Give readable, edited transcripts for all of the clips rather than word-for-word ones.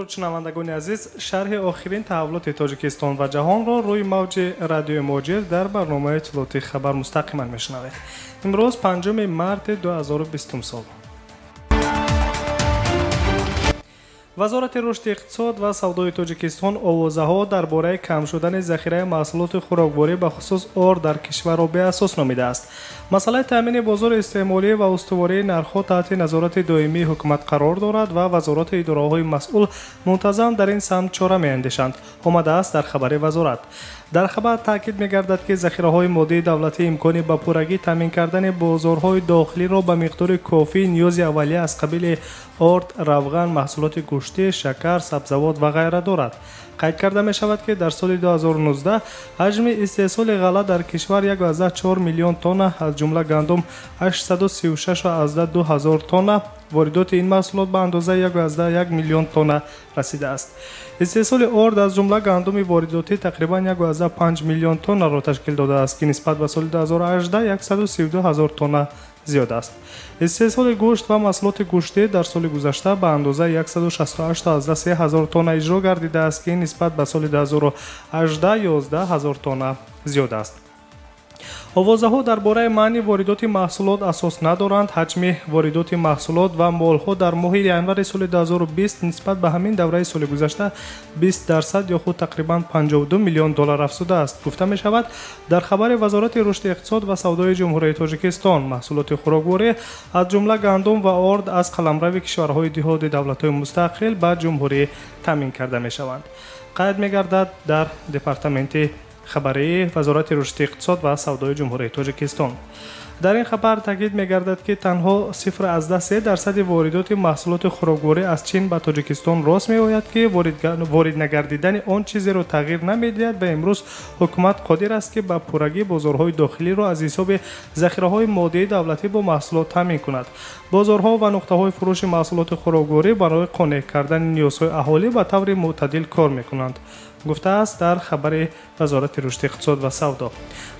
امروز شنوندگان عزیز شرح آخرین تحولات تاجیکستان و جهان را روی موج رادیو موجر در برنامه اطلاعاتی خبر مستقیما میشنوید. امروز 5 مارس 2020 سال. وزارت رشد اقتصاد و سودای تاجیکستان آوازه‌ها درباره کم شدن ذخیره محصولات خوراکباری به خصوص آرد در کشور را به اساس نامیده است. مسئله تامین بازار استعمالی و استواری نرخ‌ها تحت نظارت دائمی حکومت قرار دارد و وزارت اداره‌های مسئول منتظم در این سمت چاره می‌اندیشند. آمده است در خبر وزارت. در خبر تاکید می‌گردد که ذخیره‌های مادی دولتی امکانی به پورگی تامین کردن بازارهای داخلی را به مقدار کافی نیاز اولیه از قبیل آرد، روغن، محصولات گوشتی، شکر، سبزیجات و غیره دارد. قید کرده می شود که در سال 2019 حجم استحصال غله در کشور 1.4 میلیون تن از جمله گندم 836.2 هزار تن، واردات این محصولات به اندازه 1.1 میلیون تن رسیده است. استحصال آرد از جمله گندم وارداتی تقریبا 1.5 میلیون تن را تشکیل داده است که نسبت به سال 2018 132 هزار تن زیاد است. استحصال گوشت و محصولات گوشتی در سال گذشته به اندازه 168.3 هزار تن اجرا گردیده است که نسبت به سال 2018 11 هزار تن زیاد است. آوازه‌ها درباره معنی واردات محصولات اساس ندارند. حجم واردات محصولات و مال‌ها در ماه ینور سال 2020 نسبت به همین دوره سال گذشته 20% یا خود تقریبا 52 میلیون دلار افزوده است. گفته می شود در خبر وزارت رشد اقتصاد و سودای جمهوری تاجیکستان محصولات خوراکباری از جمله گندم و آرد از قلمرو کشورهای دهات دولت‌های مستقل به جمهوری تامین کرده می شوند. قید می گردد در دپارتمنت خبری وزارت رشد اقتصاد و سودای جمهوری تاجیکستان. در این خبر تاکید می‌گردد که تنها 0.3% واردات محصولات خوراکباری از چین به تاجیکستان راست می‌آید که وارد نگردیدن آن چیزی را تغییر نمی‌دهد و امروز حکومت قادر است که به پورگی بازارهای داخلی را از حساب ذخیره‌های مادی دولتی با محصولات تامین کند. بازارها و نقطه‌های فروش محصولات خوراکباری برای قانع کردن نیازهای اهالی به طور معتدل کار می‌کنند، گفته است در خبر وزارت رشد اقتصاد و سودا.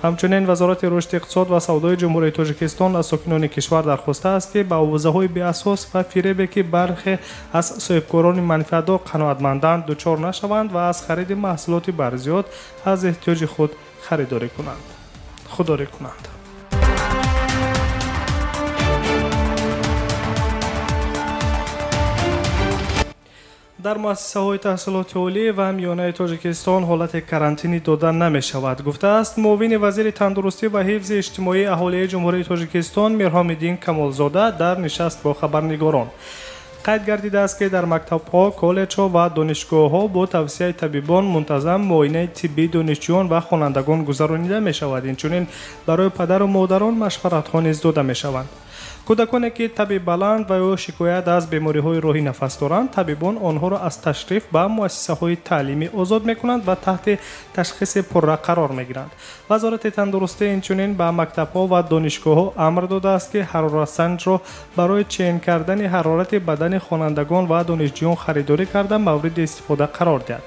همچنین وزارت رشد اقتصاد و سودای جمهوری تاجیکستان از ساکنان کشور درخواسته است که به آوازه‌های بی اساس و فریبی که برخی از صاحبکاران منفعت‌دار قناعتمندند دچار نشوند و از خرید محصولات برزیاد از احتیاج خود خریداری کنند. در مؤسسه‌های تحصیلات عالی و میانه تاجیکستان حالت کرانتینی دادن نمی‌شود، گفته است معاون وزیر تندرستی و حفظ اجتماعی اهالی جمهوری تاجیکستان میرحم‌الدین کمالزاده در نشست با خبرنگاران. قید گردیده است که در مکتب‌ها، کالج‌ها و دانشگاه‌ها با توصیه طبیبان منتظم معاینه طبی دانشجویان و خوانندگان گذرانیده می‌شود. اینچنین برای پدر و مادران مشورت‌ها نیز داده می‌شوند. کودکانی که تب بلند و یا شکایت از بیماری‌های راهی نفس دارند، طبیبان آنها را از تشریف به مؤسسه‌های تعلیمی آزاد می‌کنند و تحت تشخیص پرره قرار می‌گیرند. وزارت تندرستی اینچنین به مکتب‌ها و دانشگاه‌ها امر داده است که حرارت سنج را برای چین کردن حرارت بدن خوانندگان و دانشجویان خریداری کرده مورد استفاده قرار دهد.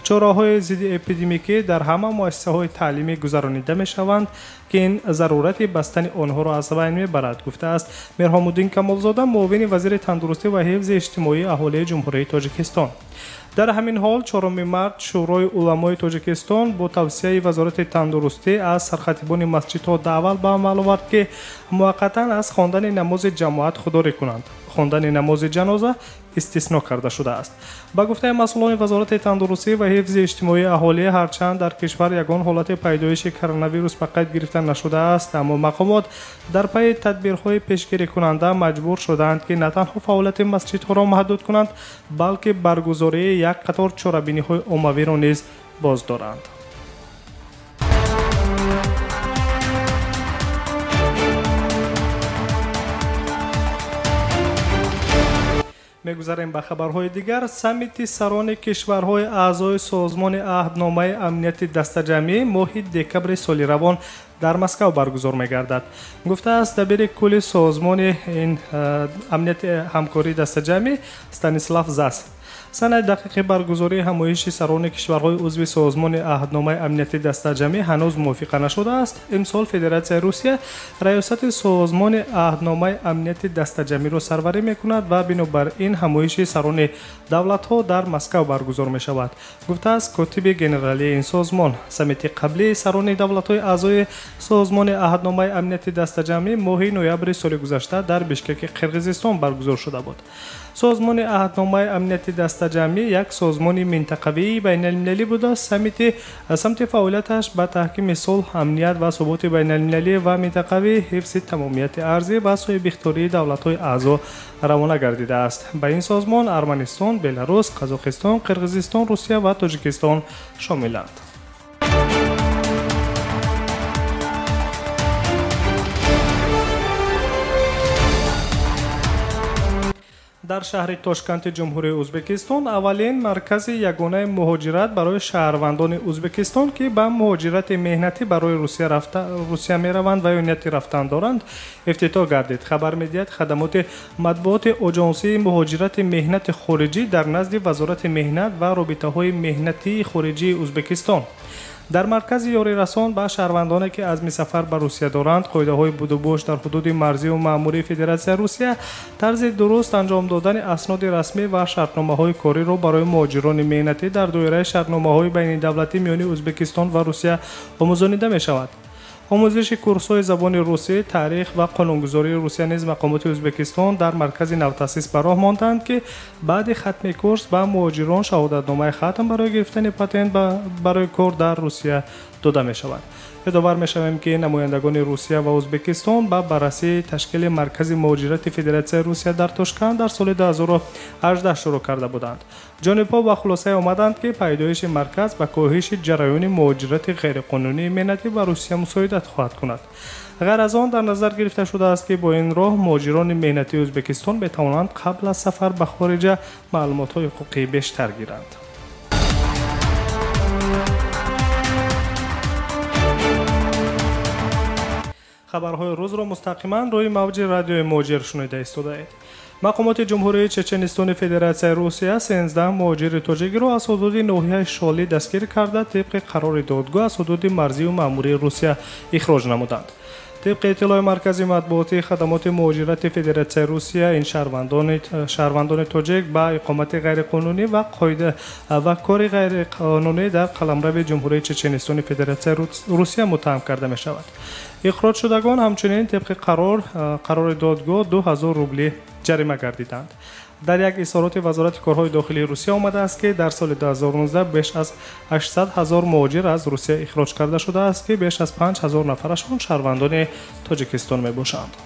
چاره‌های ضد اپیدمیکی در همه مؤسسه‌های تعلیمی گذرانیده می‌شوند که این ضرورت بستن آنها را از بین می‌برد، گفته است میرحم‌الدین کمالزاده معاون وزیر تندرستی و حفظ اجتماعی اهالی جمهوری تاجیکستان. در همین حال 4 مارس شورای علمای تاجیکستان با توصیه وزارت تندرستی از سرخطیبان مسجدها دعوت به عمل آورد که موقتا از خواندن نماز جماعت خودداری کنند. خواندن نماز جنازه استثنا کرده شده است. با گفته مسئولان وزارت تندرستی و حفظ اجتماعی اهالی هرچند در کشور یگان حالت پیدایش کرونا ویروس به قید گرفته نشده است، اما مقامات در پی تدبیرهای پیشگیری کننده مجبور شدند که نه تنها فعالیت مسجدها را محدود کنند، بلکه برگزاری یک قطار چاره‌بینی‌های عمومی را نیز باز دارند. می‌گذاریم به خبرهای دیگر. سمیت سران کشورهای اعضای سازمان عهدنامه امنیت دسته‌جمعی ماه دکبر سال روان در مسکو برگزار می‌گردد. گفته است دبیر کل سازمان این امنیت همکاری دسته‌جمعی استانیسلاف زاس. санаи дақиқи баргузории ҳамоиши сарони кишварҳои узви созмони аҳдномаи амнияти дастаҷамӣ ҳанӯз мувофиқа нашудааст. имсол Федератсияи Русия раёсати созмони аҳдномаи амнияти дастаҷамиро сарварӣ мекунад ва бинобар ин ҳамоиши сарони давлатҳо дар Москав баргузор мешавад, гуфтааст котиби генералии ин созмон. Саммити қаблии сарони давлатҳои аъзои созмони аҳдномаи амнияти дастаҷамӣ моҳи ноябри соли гузашта дар Бишкеки Қирғизистон баргузор шуда буд. созмони аҳдномаи амнияти дастаҷамӣ як созмони минтақавии байналмилалӣ буда самти фаъолияташ ба таҳкими сулҳ, амният ва суботи байналмилалӣ ва минтақавӣ, ҳифзи тамомияти арзӣ ва соҳибихтиёрии давлатҳои аъзо равона гардидааст. Ба ин созмон Арманистон, Беларус, Қазоқистон, Қирғизистон, Русия ва Тоҷикистон шомиланд. дар шаҳри Тошканти ҷумҳурии Ӯзбекистон аввалин маркази ягонаи муҳоҷират барои шаҳрвандони Ӯзбекистон, ки ба муҳоҷирати меҳнатӣ барои Русия мераванд ва ё нияти рафтан доранд, ифтитоҳ гардид. Хабар медиҳад хадамоти матбуоти оҷонсии муҳоҷирати меҳнати хориҷӣ дар назди Вазорати меҳнат ва робитаҳои меҳнатии хориҷии Ӯзбекистон. дар маркази ёрирасон ба шаҳрвандоне ки азми сафар ба Русия доранд, қоидаҳои будубош дар ҳудуди марзию маъмурии Федератсияи Русия, тарзи дуруст анҷом додани асноди расмӣ ва шартномаҳои кориро барои муҳоҷирони меҳнатӣ дар доираи шартномаҳои байнидавлатӣ миёни Ӯзбекистон ва Русия омӯзонида мешавад. омӯзиши курсҳои забони русӣ, таърих ва қонунгузории Русия низ мақомоти Ӯзбекистон дар маркази навтаъсис ба роҳ монданд, ки баъди хатми курс ба муҳоҷирон шаҳодатномаи хатм барои гирифтани патент барои кор дар Русия дода мешавад. یادآور می‌شویم که نمایندگان روسیه و ازبکستان با بررسی تشکیل مرکز مهاجرت فدراسیون روسیه در تاشکند در سال 2018 شروع کرده بودند. جانب‌ها با خلاصه آمدند که پیدایش مرکز به کاهش جریان مهاجرت غیرقانونی ملتی به روسیه مساعدت خواهد کند. غیر از آن در نظر گرفته شده است که با این راه مهاجران مهنتی ازبکستان بتوانند قبل از سفر به خارج معلومات‌های حقوقی بیشتر گیرند. خبرهای روز را مستقیما روی موج رادیوی موجر شنیده ایستادید. مقامات جمهوری چچنستان فدراسیون روسیه 13 مهاجر تاجیک را از حدود ناحیه شالی دستگیر کرده طبق قرار دادگاه از حدود مرزی و مأموری روسیه اخراج نمودند. طبق اطلاع مرکزی مطبوعاتی خدمات مهاجرت فدراسیون روسیه، این شهروندان تاجیک با اقامت غیرقانونی و قید و کار غیرقانونی در قلمرو جمهوری چچنستان فدراسیون روسیه متهم کرده می شود. اخراج شدگان همچنین طبق قرار دادگاه 2000 روبلی جریمه گردیدند. در یک اظهارات وزارت کارهای داخلی روسیه آمده است که در سال 2019 بیش از 800,000 مهاجر از روسیه اخراج کرده شده است که بیش از 5,000 نفرشان شهروندان تاجیکستان میباشند.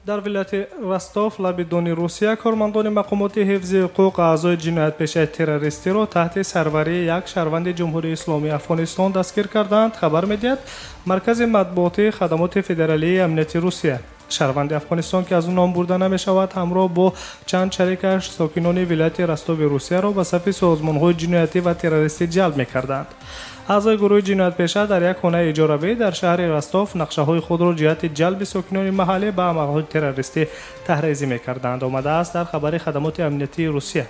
در ولایت رستاف لبیدون روسیه کارمندان مقامات حفظ حقوق اعضای جنایتپیشه تروریستی را تحت سروری یک شهروند جمهوری اسلامی افغانستان دستگیر کردند. خبر می‌دهد مرکز مطبوعاتی خدمات فدرالی امنیتی روسیه شهروند افغانستان که از اون نام برده نمی شود همراه با چند شریکش ساکنان ولایت رستاف روسیه را به صف سازمان‌های جنایتی و تروریستی جلب می‌کردند. اعضای گروه جنایتپیشه در یک خانه اجاره‌ای در شهر رستاف نقشه‌های خود را جهت جلب ساکنان محلی به عمل‌های تروریستی تحریزی می‌کردند. آمده است در خبر خدمات امنیتی روسیه.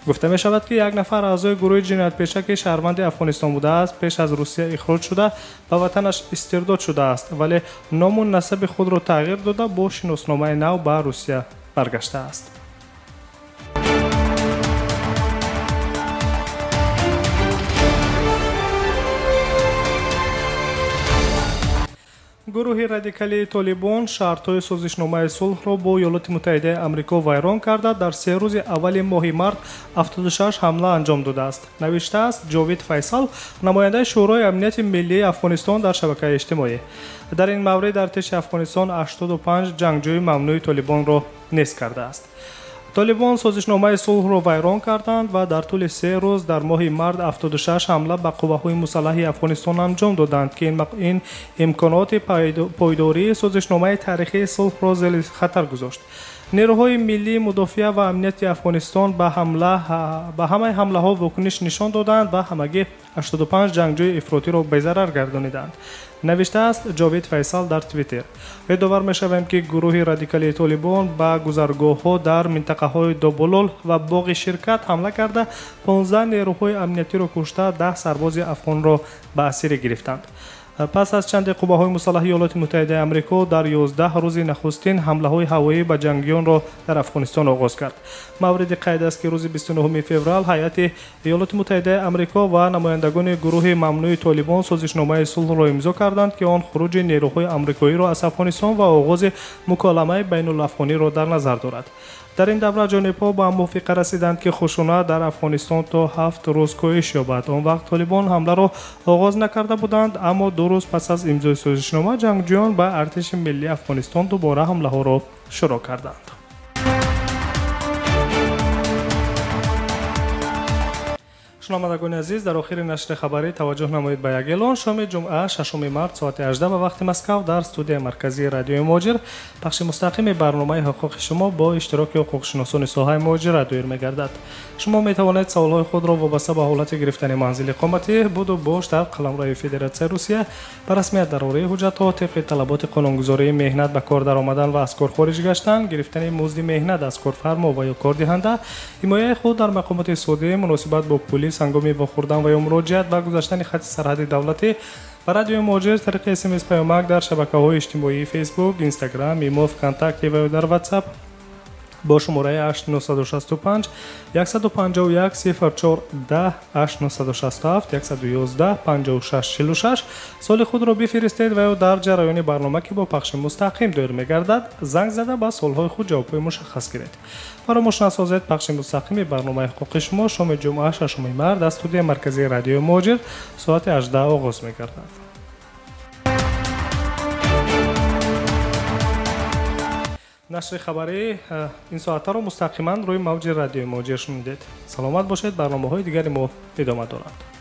گفته می شود که یک نفر اعضای گروه جنایتپیشه که شهروند افغانستان بوده است پیش از روسیه اخراج شده به وطنش استرداد شده است، ولی نام و نسب خود را تغییر داده با شناسنامه نو به روسیه برگشته است. گروه رادیکالی طالبان شرط‌های سازشنامه صلح را با ایالات متحده آمریکا ویران کرده در 3 روز اول ماه مارس 76 حمله انجام داده است. نوشته است جاوید فیصل، نماینده شورای امنیت ملی افغانستان در شبکه اجتماعی. در این مورد ارتش افغانستان 85 جنگجوی ممنوع طالبان را نیست کرده است. طالبان سازشنامه صلح را ویران کردند و در طول 3 روز در ماه مارس 76 حمله به قوه‌های مسلح افغانستان انجام دادند که این امکانات پایداری سازشنامه تاریخی صلح را زیر خطر گذاشت. نیروهای ملی مدافع و امنیت افغانستان به همه حمله ها واکنش نشان دادند و همگی 85 جنگجوی افراطی را بی‌ضرر گردانیدند. نوشته است جاوید فیصل در توییتر. یادآور می‌شویم که گروه رادیکالی طالبان به گذرگاه‌ها در منطقه‌های دوبلول و باغ شرکت حمله کرده 15 نیروهای امنیتی را کشته 10 سرباز افغان را به اسیر گرفتند. پس از چند قوه‌های مسلح ایالات متحده آمریکا در 11 روز نخستین حمله‌های هوایی به جنگیان را در افغانستان آغاز کرد. مورد قید است که روز 29 فوریه هیئت ایالات متحده آمریکا و نمایندگان گروه ممنوع طالبان سازشنامه صلح را امضا کردند که آن خروج نیروهای آمریکایی را از افغانستان و آغاز مکالمه بین الافغانی را در نظر دارد. در این دوره جانب‌ها به موافقه رسیدند که خشونت در افغانستان تا 7 روز کاهش یابد. آن وقت طالبان حمله را آغاز نکرده بودند، اما 2 روز پس از امضای سازشنامه جنگجویان به ارتش ملی افغانستان دوباره حمله ها را شروع کردند. شنوندگان عزیز، در آخر نشر خبری توجه نمایید به یک اعلان. شام جمعه 6 مارس ساعت 18 به وقت مسکو در استودیو مرکزی رادیو مهاجر پخش مستقیم برنامه حقوق شما با اشتراک حقوقشناسان ساحه مهاجر دایر می‌گردد. شما می‌توانید سوال‌های خود را وابسته به حالت گرفتن منزل اقامتی، بود و باش در قلمرو فدراسیون روسیه به رسمیت ضروری حجت‌ها طبق طلبات قانونگذاری مهنت به کار درآمدن و از کار خارج گشتن، گرفتن مزد مهنت از کارفرما و یا کاردهنده، حمایت خود در مقامات سعودی مناسبت با پلیس هنگام واخوردن و یا مراجعت و گذشتن خط سرحدی دولتی و رادیو مهاجر طریق SMS پیامک در شبکه‌های اجتماعی فیسبوک، اینستاگرام، ایمو، کانتاکت و در واتساپ با شماره 8965 151 0410 8967 111 5646 سال خود را بفرستید و در جریان برنامه که با پخش مستقیم دایر می‌گردد زنگ زده با سوال‌های خود جواب‌های مشخص گیرید. فراموش نسازید پخش مستقیم برنامه حقوق شما شام جمعه 6 مارس در استودیو مرکزی رادیو مهاجر ساعت 18 آغاز می‌گردد. نشر خبری این ساعت را مستقیما روی موج رادیو مهاجر شنیدید. سلامت باشید. برنامه‌های دیگری ما ادامه دارند.